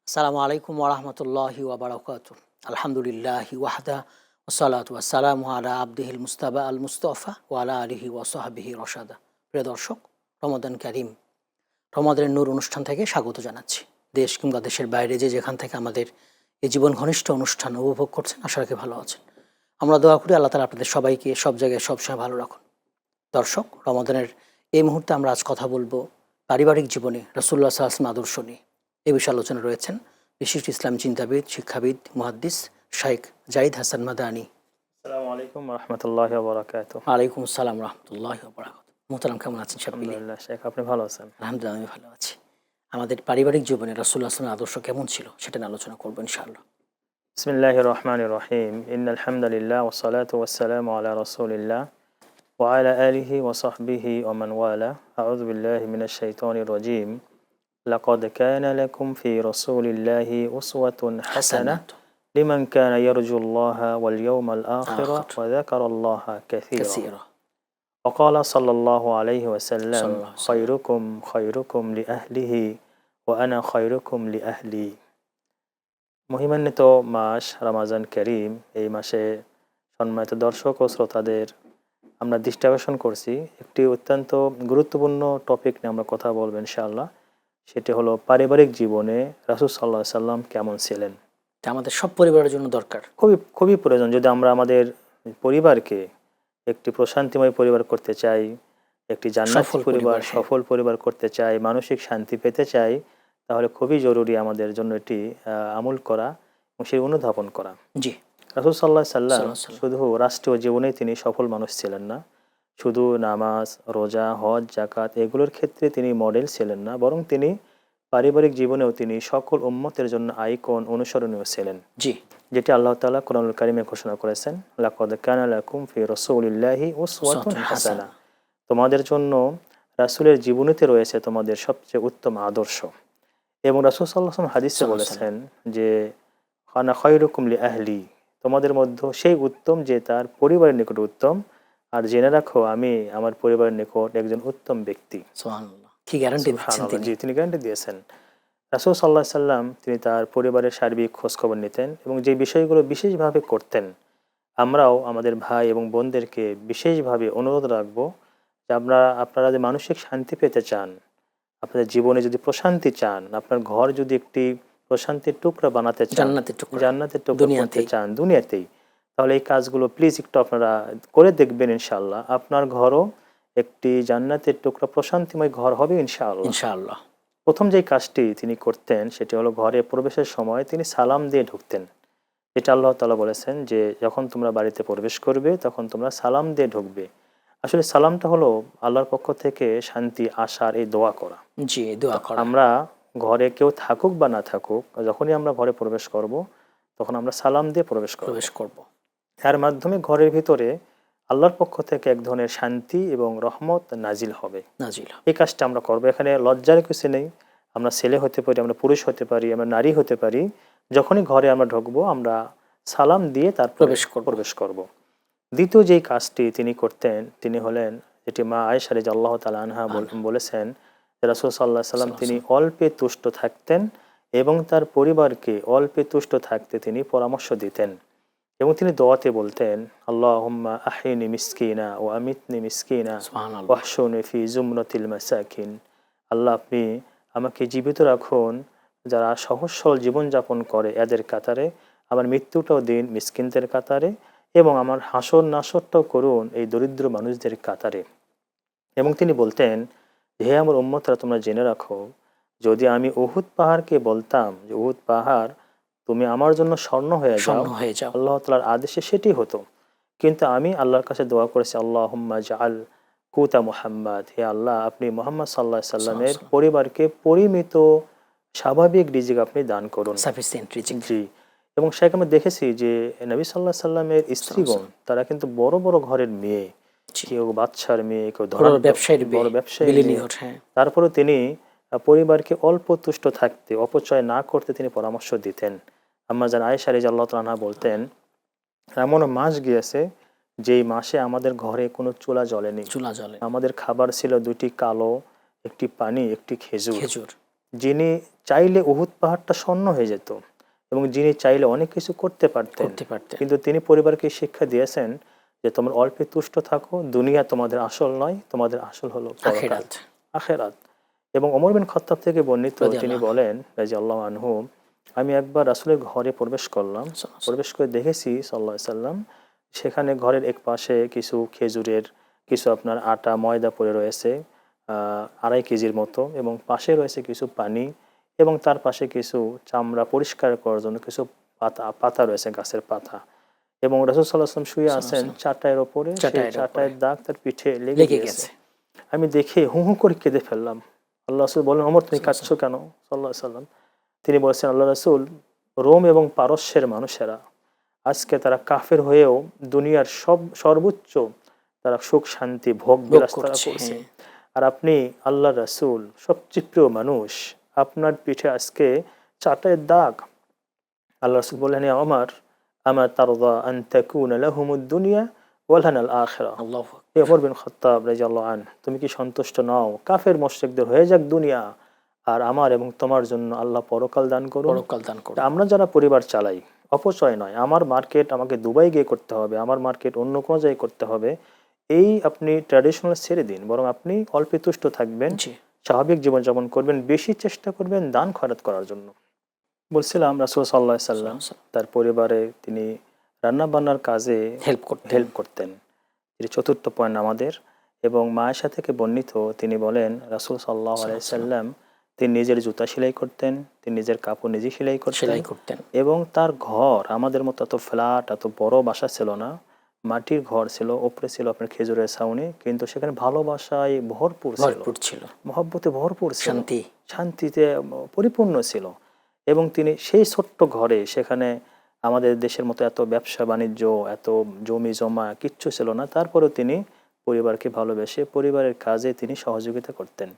আসসালামু আলাইকুম ওরহমতুল্লাহি ওবরাকাতু। আলহামদুলিল্লাহি ওয়াহদা ওয়াসসালাতু ওয়াসসালামু আলা আবদিহিল মুস্তাবা আল মুস্তফা ওয়া আলা আলিহি ওয়া সাহবিহি রশাদা। প্রিয় দর্শক, রমাদান কারীম, রমাদানের নূর অনুষ্ঠান থেকে স্বাগত জানাচ্ছি। দেশ কিংবা দেশের বাইরে যে যেখান থেকে আমাদের এই জীবন ঘনিষ্ঠ অনুষ্ঠান উপভোগ করছেন, আশা রাখি ভালো আছেন। আমরা দোয়া করি আল্লাহ তাআলা আপনাদের সবাইকে সব জায়গায় সবসময় ভালো রাখুন। দর্শক, রমাদানের এই মুহূর্তে আমরা আজ কথা বলবো পারিবারিক জীবনে রাসূলুল্লাহ সাল্লাল্লাহু আলাইহি ওয়াসাল্লাম আদর্শ নিয়ে। এ বিষয়ে আলোচনা রয়েছেন বিশিষ্ট ইসলামী চিন্তাবিদ, শিক্ষাবিদ, মুহাদ্দিস শাইখ জাহিদ হাসান মাদানী। আসসালামু আলাইকুম রহমতুল্লাহি ওয়া বারাকাতুহু। ওয়ালাইকুম আসসালাম রহমতুল্লাহি ওয়া বারাকাতুহু। মোহতারাম, কেমন আছেন সব মিলিয়ে? আলহামদুলিল্লাহ শেখ, আপনি ভালো আছেন? আলহামদুলিল্লাহ, আমি ভালো আছি। আমাদের পারিবারিক জীবনে রাসূলুল্লাহ সাল্লাল্লাহু আলাইহি ওয়াসাল্লামের আদর্শ কেমন ছিল সেটা নিয়ে আলোচনা করবো ইনশাআল্লাহ। বিসমিল্লাহির রহমানির রহিম। ইন্নাল হামদালিল্লাহ ওয়াস সালাতু ওয়াস সালামু আলা রাসূলিল্লাহ ওয়া আলা আলিহি ওয়া সাহবিহি ওয়া মান ওয়ালা। আউযু বিল্লাহি মিনাশ শাইতানির রাজীম। লাকাদ কানা লাকুম ফি রাসূলিল্লাহি উসওয়াতুন হাসানাহ লিমান কানা ইয়ারজুল্লাহা ওয়াল ইয়াওমাল আখির ওয়া যাকারাল্লাহা কাসীরা। কাসীরা। ওয়া ক্বালা সাল্লাল্লাহু আলাইহি ওয়াসাল্লাম সাল্লাল্লাহু আলাইহি ওয়াসাল্লাম। খায়রুকুম খায়রুকুম লিআহলিহি ওয়া আনা খায়রুকুম লিআহলি। মহিমান্বিত মাস রমাজান করিম, এই মাসে সম্মানিত দর্শক ও শ্রোতাদের আমরা দৃষ্টি আকর্ষণ করছি একটি অত্যন্ত গুরুত্বপূর্ণ টপিক নিয়ে আমরা কথা বলবো ইনশাআল্লাহ। সেটি হলো পারিবারিক জীবনে রাসূল সাল্লাল্লাহু আলাইহি সাল্লাম কেমন ছিলেন। এটা আমাদের সব পরিবারের জন্য দরকার। খুবই খুবই প্রয়োজন। যদি আমরা আমাদের পরিবারকে একটি প্রশান্তিময় পরিবার করতে চাই, একটি জান্নাতি সফল পরিবার, পরিবার, সফল পরিবার করতে চাই, মানসিক শান্তি পেতে চাই, তাহলে খুবই জরুরি আমাদের জন্য এটি আমল করা এবং সেই অনুধাবন করা। জি। রাসূল সাল্লাল্লাহু আলাইহি সাল্লাম সাল্লাল্লাহু আলাইহি শুধু রাষ্ট্রীয় জীবনেই তিনি সফল মানুষ ছিলেন না, শুধু নামাজ, রোজা, হজ, যাকাত এগুলোর ক্ষেত্রে তিনি মডেল ছিলেন না, বরং তিনি পারিবারিক জীবনেও তিনি সকল উম্মতের জন্য আইকন, অনুসরণীয় ছিলেন। জি। যেটি আল্লাহ তাআলা কোরআনুল কারিমে ঘোষণা করেছেন, লাকাদ কানা লাকুম ফি রাসূলিল্লাহি উসওয়াতুন হাসানা। তোমাদের জন্য রাসূলের জীবনীতে রয়েছে তোমাদের সবচেয়ে উত্তম আদর্শ। এবং রাসূল সাল্লাল্লাহু আলাইহি ওয়াসাল্লাম হাদিসে বলেছেন যে আনা খায়রুকুম লিআহলি, তোমাদের মধ্যে সেই উত্তম যে তার পরিবারের নিকট উত্তম, আর জেনে রাখো আমি আমার পরিবারের নিকট একজন উত্তম ব্যক্তি। সুবহানাল্লাহ, কি গ্যারান্টি দিচ্ছেন সুবহানাল্লাহ, তিনি। জি, তিনি গ্যারান্টি দিয়েছেন। রাসূল সাল্লাল্লাহু আলাইহি সাল্লাম তিনি তার পরিবারের সার্বিক খোঁজখবর নিতেন এবং যে বিষয়গুলো বিশেষভাবে করতেন, আমরাও আমাদের ভাই এবং বোনদেরকে বিশেষভাবে অনুরোধ রাখবো যে আপনারা যে মানসিক শান্তি পেতে চান, আপনাদের জীবনে যদি প্রশান্তি চান, আপনার ঘর যদি একটি প্রশান্তির টুকরা বানাতে চান, জান্নাতের টুকরা করতে চান দুনিয়াতেই, তাহলে এই কাজগুলো প্লিজ একটু আপনারা করে দেখবেন। ইনশাআল্লাহ আপনার ঘরও একটি জান্নাতের টুকরা প্রশান্তিময় ঘর হবে ইনশাআল্লাহ। ইনশাআল্লাহ। প্রথম যেই কাজটি তিনি করতেন সেটি হলো ঘরে প্রবেশের সময় তিনি সালাম দিয়ে ঢুকতেন। এটা আল্লাহ তাআলা বলেছেন যে যখন তোমরা বাড়িতে প্রবেশ করবে তখন তোমরা সালাম দিয়ে ঢুকবে। আসলে সালামটা হলো আল্লাহর পক্ষ থেকে শান্তি আসার এই দোয়া করা। জি, দোয়া করা। আমরা ঘরে কেউ থাকুক বা না থাকুক, যখনই আমরা ঘরে প্রবেশ করব তখন আমরা সালাম দিয়ে প্রবেশ করব। এর মাধ্যমে ঘরের ভিতরে আল্লাহর পক্ষ থেকে এক ধরনের শান্তি এবং রহমত নাজিল হবে। এই কাজটা আমরা করব। এখানে লজ্জার কিছু নেই। আমরা ছেলে হতে পারি, আমরা পুরুষ হতে পারি, আমরা নারী হতে পারি। যখনই ঘরে আমরা ঢুকবো আমরা সালাম দিয়ে তার প্রবেশ করব। দ্বিতীয় যেই কাজটি তিনি করতেন তিনি হলেন, যেটি মা আয়েশা রাদিয়াল্লাহু তাআলা আনহা বলেছেন, রাসূল সাল্লাল্লাহু আলাইহি সাল্লাম তিনি অল্পে তুষ্ট থাকতেন এবং তার পরিবারকে অল্পে তুষ্ট থাকতে তিনি পরামর্শ দিতেন এবং তিনি দোয়াতে বলতেন, আল্লাহুম্মা আহিনি মিসকিনা ওয়া আমিতনি মিসকিনা ওয়াহশুনি ফি জুমরাতিল মাসাকিন। আল্লাহ, আপনি আমাকে জীবিত রাখুন যারা সহজ সরল জীবনযাপন করে এদের কাতারে, আমার মৃত্যুটাও দিন মিসকিনদের কাতারে, এবং আমার হাসর নাসরটাও করুন এই দরিদ্র মানুষদের কাতারে। এবং তিনি বলতেন, হে আমার উম্মতরা, তোমরা জেনে রাখো, যদি আমি উহুদ পাহাড়কে বলতাম যে উহুদ পাহাড় তুমি আমার জন্য স্বর্ণ হয়ে যাও, আল্লাহ তাআলার আদেশে সেটি হতো, কিন্তু আমি আল্লাহর কাছে দোয়া করেছি, আল্লাহুম্মা জাআল কুতা মুহাম্মদ, হে আল্লাহ আপনি মুহাম্মদ সাল্লাল্লাহু আলাইহি সাল্লামের পরিবারকে পরিমিত স্বাভাবিক রিজিক আপনি দান করুন। জি। এবং সেখানে আমরা দেখেছি যে নবী সাল্লাল্লাহু আলাইহি সাল্লামের স্ত্রীগণ তারা কিন্তু বড় বড় ঘরের মেয়ে, কেউ বাদশার মেয়ে, কেউ বড় ব্যবসায়ী মেয়ে। তারপরে তিনি পরিবারকে অল্প তুষ্ট থাকতে, অপচয় না করতে তিনি পরামর্শ দিতেন। আম্মা জান আয়েশা রাদিয়াল্লাহু তাআলা আনহা বলতেন, এমন মাস গিয়েছে যেই মাসে আমাদের ঘরে কোনো চুলা জ্বলেনি। আমাদের খাবার ছিল দুটি কালো, একটি পানি, একটি খেজুর। যিনি চাইলে উহুদ পাহাড়টা স্বর্ণ হয়ে যেত এবং যিনি চাইলে অনেক কিছু করতে পারতেন, কিন্তু তিনি পরিবারকে শিক্ষা দিয়েছেন যে তোমরা অল্পে তুষ্ট থাকো, দুনিয়া তোমাদের আসল নয়, তোমাদের আসল হলো পরকাল, আখেরাত। এবং ওমর বিন খাত্তাব থেকে বর্ণিত, তিনি বলেন রাদিয়াল্লাহু আনহু, আমি একবার রাসূলের ঘরে প্রবেশ করলাম, প্রবেশ করে দেখেছি সাল্লাল্লাহু আলাইহি সাল্লাম সেখানে ঘরের এক পাশে কিছু খেজুরের, কিছু আপনার আটা ময়দা পড়ে রয়েছে 2.5 কেজির মতো, এবং পাশে রয়েছে কিছু পানি, এবং তার পাশে কিছু চামড়া পরিষ্কার করার জন্য কিছু পাতা রয়েছে, গাছের পাতা। এবং রাসূল সাল্লাল্লাহু আলাইহি ওয়াসাল্লাম শুয়ে আছেন চাটাইয়ের ওপরে, সেই চাটাইয়ের দাগ তার পিঠে লেগে গেছে। আমি দেখে হু হু করে কেঁদে ফেললাম। আল্লাহ রাসূল বলেন, ওমর তুমি কাঁদছো কেন? সাল্লাল্লাহু আলাইহি সাল্লাম তিনি বলছেন, আল্লাহ রাসূল, রোম এবং পারস্যের মানুষেরা আজকে তারা কাফের হয়েও দুনিয়ার সর্বোচ্চ তারা সুখ শান্তি ভোগ বিলাস তারা করছে, আর আপনি আল্লাহ রাসূল সবচেয়ে প্রিয় মানুষ, আপনার পিঠে আজকে চাটাইয়ের দাগ। আল্লাহ রাসূল বললেন, ওমর, আমা তারদা আন তাকুনা লাহুমুদ দুনিয়া ওয়া লানাল আখিরা। আল্লাহু আকবার। ওমর বিন খাত্তাব রাদিয়াল্লাহু আনহু, তুমি কি সন্তুষ্ট নও কাফের মুশরিকদের হয়ে যাক দুনিয়া, আর আমার এবং তোমার জন্য আল্লাহ পরকাল দান করুন। আমরা যারা পরিবার চালাই, অপচয় নয়, আমার মার্কেট আমাকে দুবাই গিয়ে করতে হবে, আমার মার্কেট অন্য কোনো জায়গায় করতে হবে, এই আপনি ট্র্যাডিশনাল ছেড়ে দিন, বরং আপনি অল্পে তুষ্ট থাকবেন, স্বাভাবিক জীবনযাপন করবেন, বেশি চেষ্টা করবেন দান খয়রাত করার জন্য। বলছিলাম রাসূল সাল্লাল্লাহু আলাইহি সাল্লাম তার পরিবারে তিনি রান্না বান্নার কাজে হেল্প করতেন। এটি চতুর্থ পয়েন্ট আমাদের। এবং মা আয়েশা থেকে বর্ণিত, তিনি বলেন রাসূল সাল্লাল্লাহু আলাইহি সাল্লাম তিনি নিজের জুতা সেলাই করতেন, তিনি নিজের কাপড় নিজে সেলাই করতেন, এবং তার ঘর আমাদের মতো এত ফ্ল্যাট, এত বড় বাসা ছিল না, মাটির ঘর ছিল, উপরে ছিল আপনার খেজুরের ছাউনি, কিন্তু সেখানে ভালোবাসায় ভরপুর ছিল, মহব্বতে ভরপুর ছিল, শান্তিতে পরিপূর্ণ ছিল। এবং তিনি সেই ছোট্ট ঘরে, সেখানে আমাদের দেশের মতো এত ব্যবসা বাণিজ্য, এত জমি জমা কিচ্ছু ছিল না, তারপরেও তিনি পরিবারকে ভালোবেসে পরিবারের কাজে তিনি সহযোগিতা করতেন।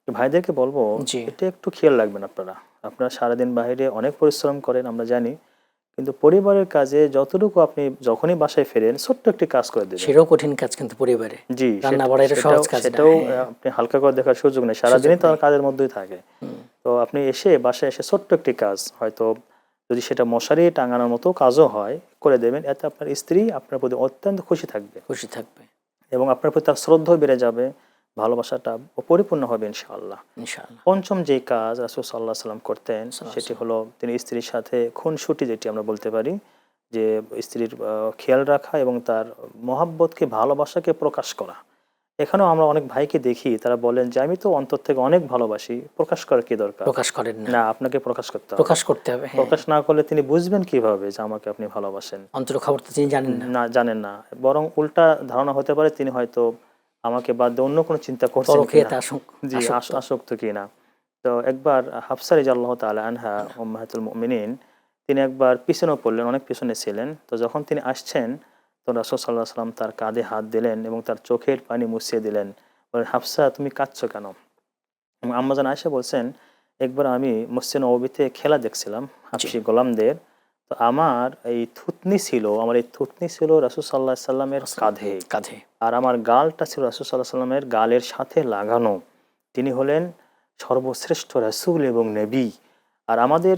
ভাইদেরকে বলবো, এটা একটু খেয়াল রাখবেন। আপনারা সারাদিন বাইরে অনেক পরিশ্রম করেন, আমরা জানি, কিন্তু পরিবারের কাজে যতটুকু আপনি যখনই বাসায় ফেরেন ছোট্ট একটি কাজ করে দেবেন, সেটাও কঠিন কাজ কিন্তু পরিবারে। জি, সেটাও আপনি হালকা করে দেখার সুযোগ নেই, সারাদিনই তার কাজের মধ্যেই থাকে। তো আপনি বাসায় এসে ছোট্ট একটি কাজ, হয়তো যদি সেটা মশারি টাঙানোর মতো কাজও হয়, করে দেবেন, এতে আপনার স্ত্রী আপনার প্রতি অত্যন্ত খুশি থাকবে এবং আপনার প্রতি তার শ্রদ্ধা বেড়ে যাবে, ভালোবাসাটা পরিপূর্ণ হবে ইনশাআল্লাহ। পঞ্চম যে কাজ রাসূল সাল্লাল্লাহু আলাইহি সাল্লাম করতেন, সেটি হলো তিনি স্ত্রীর সাথে খুনসুটি, যেটি আমরা বলতে পারি, যে স্ত্রীর খেয়াল রাখা এবং তার মহাব্বতকে, ভালোবাসাকে প্রকাশ করা। এখানেও আমরা অনেক ভাইকে দেখি, তারা বলেন যে আমি তো অন্তর থেকে অনেক ভালোবাসি, প্রকাশ করার কি দরকার? প্রকাশ করেন না, আপনাকে প্রকাশ করতে হবে। প্রকাশ না করলে তিনি বুঝবেন কিভাবে যে আমাকে আপনি ভালোবাসেন? অন্তরের খবর তো তিনি জানেন না। বরং উল্টা ধারণা হতে পারে তিনি হয়তো আমাকে বাদ দিয়ে অন্য কোনো চিন্তা করছেন কিনা, আসক্ত কিনা। তো একবার হাফসা রাদিয়াল্লাহু তাআলা আনহা উম্মাহাতুল মুমিনিন, তিনি একবার পিছনে পড়লেন, অনেক পিছনে ছিলেন। তো যখন তিনি আসছেন, তো রাসূল সাল্লাল্লাহু আলাইহি সাল্লাম তার কাঁধে হাত দিলেন এবং তার চোখের পানি মুছিয়ে দিলেন। বলেন, হাফসা তুমি কাঁদছো কেন? এবং আম্মা জান আয়েশা বলছেন, একবার আমি মসজিদে নববীতে খেলা দেখছিলাম হাবশী গোলামদের, তো আমার এই থুতনি ছিল রাসূল সাল্লাল্লাহু আলাইহি সাল্লামের কাঁধে, আর আমার গালটা ছিল রাসূল সাল্লাল্লাহু আলাইহি সাল্লামের গালের সাথে লাগানো। তিনি হলেন সর্বশ্রেষ্ঠ রাসূল এবং নবী। আর আমাদের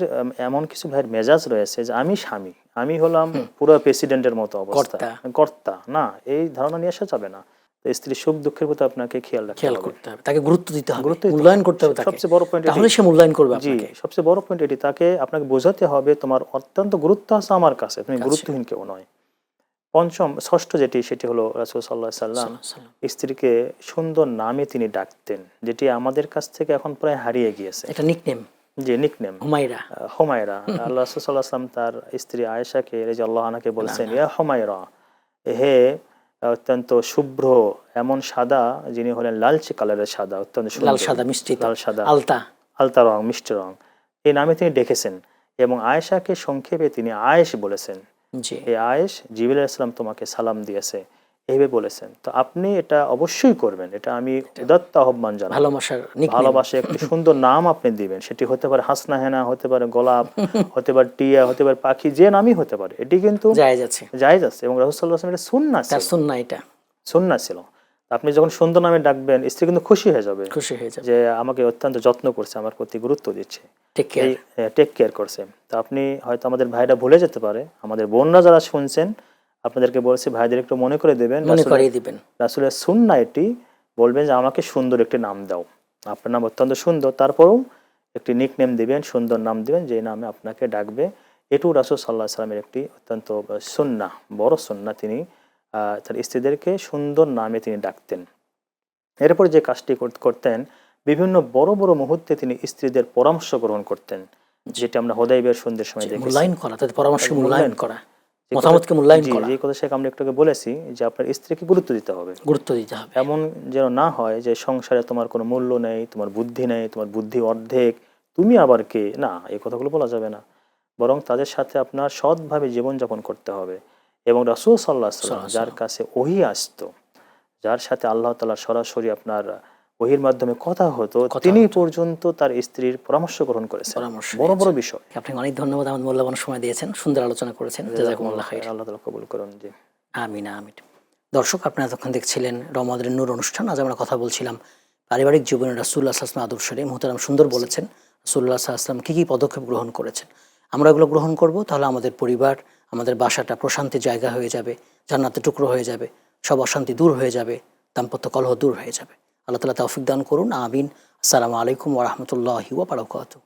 এমন কিছু ভাইয়ের মেজাজ রয়েছে যে আমি স্বামী, আমি হলাম পুরো প্রেসিডেন্টের মতো অবস্থা, কর্তা। না, এই ধারণা নিয়ে আসা যাবে না। স্ত্রীর সুখ দুঃখের প্রতি আপনাকে খেয়াল করতে হবে, তাকে গুরুত্ব দিতে হবে, মূল্যায়ন করতে হবে। সবচেয়ে বড় পয়েন্ট, তাহলে সে মূল্যায়ন করবে আপনাকে। সবচেয়ে বড় পয়েন্ট এটি, আপনাকে বোঝাতে হবে তোমার অত্যন্ত গুরুত্ব আছে আমার কাছে, তুমি গুরুত্বহীন কেউ নয়। ষষ্ঠ সেটি হলো রাসূল সাল্লাল্লাহু আলাইহি সাল্লাম স্ত্রীকে সুন্দর নামে তিনি ডাকতেন, যেটি আমাদের কাছ থেকে এখন প্রায় হারিয়ে গিয়েছে। এটা নিকনেম, নিকনেম হুমায়রা। আল্লাহ রাসূল সাল্লাল্লাহু আলাইহি সাল্লাম তার স্ত্রী আয়েশাকে রাদিয়াল্লাহু আনহাকে বলছেন, ইয়া হুমায়রা, হে অত্যন্ত শুভ্র, এমন সাদা, যিনি হলেন লালচে কালারের সাদা, অত্যন্ত লাল সাদা, মিষ্টি, লাল সাদা, আলতা রং, মিষ্টি রং, এই নামে তিনি ডেকেছেন। এবং আয়েশাকে সংক্ষেপে তিনি আয়েশ বলেছেন, হে আয়েশ, জিবরিল আলাইহিস সালাম তোমাকে সালাম দিয়েছে, এইভাবে বলেছেন। তো আপনি এটা অবশ্যই করবেন, এটা আমি উদাত্ত আহ্বান জানাই। ভালোবাসা একটি সুন্দর নাম আপনি দিবেন, সেটি হতে পারে হাসনা হেনা, হতে পারে গোলাপ, হতে পারে টিয়া, হতে পারে পাখি, যে নামই হতে পারে, এটি কিন্তু জায়েজ আছে এবং রাসূল সাল্লাল্লাহু আলাইহি ওয়াসাল্লাম এটা সুন্নাহ ছিল। তো আপনি যখন সুন্দর নামে ডাকবেন, স্ত্রী কিন্তু খুশি হয়ে যাবে যে আমাকে অত্যন্ত যত্ন করছে, আমার প্রতি গুরুত্ব দিচ্ছে, টেক কেয়ার করছে। তো আপনি হয়তো, আমাদের ভাইরা ভুলে যেতে পারে, আমাদের বোনরা যারা শুনছেন আপনাদেরকে বলছি, ভাইদের একটু মনে করে দেবেন, রাসূলের সুন্নাহ এটি, বলবেন যে আমাকে সুন্দর একটি নাম দাও, আপনার নাম অত্যন্ত সুন্দর, তারপরেও একটি নিক নেম দিবেন, সুন্দর নাম দিবেন, যে নামে আপনাকে ডাকবে। এটু রাসূল সাল্লাল্লাহু আলাইহি সাল্লামের একটি অত্যন্ত সুন্নাহ, বড় সুন্নাহ। তিনি তার স্ত্রীদেরকে সুন্দর নামে তিনি ডাকতেন। এরপর যে কাজটি করতেন, বিভিন্ন বড় বড় মুহূর্তে তিনি স্ত্রীদের পরামর্শ গ্রহণ করতেন, যেটা আমরা হুদায়বিয়ার সন্ধির সময় দেখেছি। মূল্যায়ন করা, তাদের পরামর্শ মূল্যায়ন করা, মতামতকে মূল্যায়ন করা। যে কথা আমরা একটু আগে বলেছি যে আপনার স্ত্রীকে গুরুত্ব দিতে হবে, এমন যেন না হয় যে সংসারে তোমার কোনো মূল্য নেই, তোমার বুদ্ধি নেই, তোমার বুদ্ধি অর্ধেক, তুমি আবার কে, না, এই কথাগুলো বলা যাবে না। বরং তাদের সাথে আপনার সৎভাবে জীবনযাপন করতে হবে। এবং রাসূল সাল্লাল্লাহু আলাইহি ওয়াসাল্লাম যার কাছে ওহী আসতো, যার সাথে আল্লাহ তাআলা সরাসরি আপনার ওহীর মাধ্যমে কথা হতো, তিনি পর্যন্ত তার স্ত্রীর পরামর্শ গ্রহণ করেছেন, বড় বড় বিষয়। আপনাকে অনেক ধন্যবাদ, আমাদের মূল্যবান সময় দিয়েছেন, সুন্দর আলোচনা করেছেন, জাযাকুমুল্লাহ খাইর। আল্লাহ তাআলা কবুল করুন। জি, আমিন আমিন। দর্শক, আপনারা এতক্ষণ দেখছিলেন রমাদানের নূর অনুষ্ঠান। আজ আমরা কথা বলছিলাম পারিবারিক জীবনে রাসূলুল্লাহ সাল্লাল্লাহু আলাইহি ওয়াসাল্লাম আদর্শ নিয়ে। মুহতারাম সুন্দর বলেছেন রাসূলুল্লাহ সাল্লাল্লাহু আলাইহি ওয়াসাল্লাম কী পদক্ষেপ গ্রহণ করেছেন। আমরা এগুলো গ্রহণ করব, তাহলে আমাদের পরিবার, আমাদের বাসাটা প্রশান্তির জায়গা হয়ে যাবে, জান্নাতের টুকরো হয়ে যাবে, সব অশান্তি দূর হয়ে যাবে, দাম্পত্য কলহ দূর হয়ে যাবে। আল্লাহ তাআলা তৌফিক দান করুন, আমিন। আসসালামু আলাইকুম ওয়া রাহমাতুল্লাহি ওয়া বারাকাতুহু।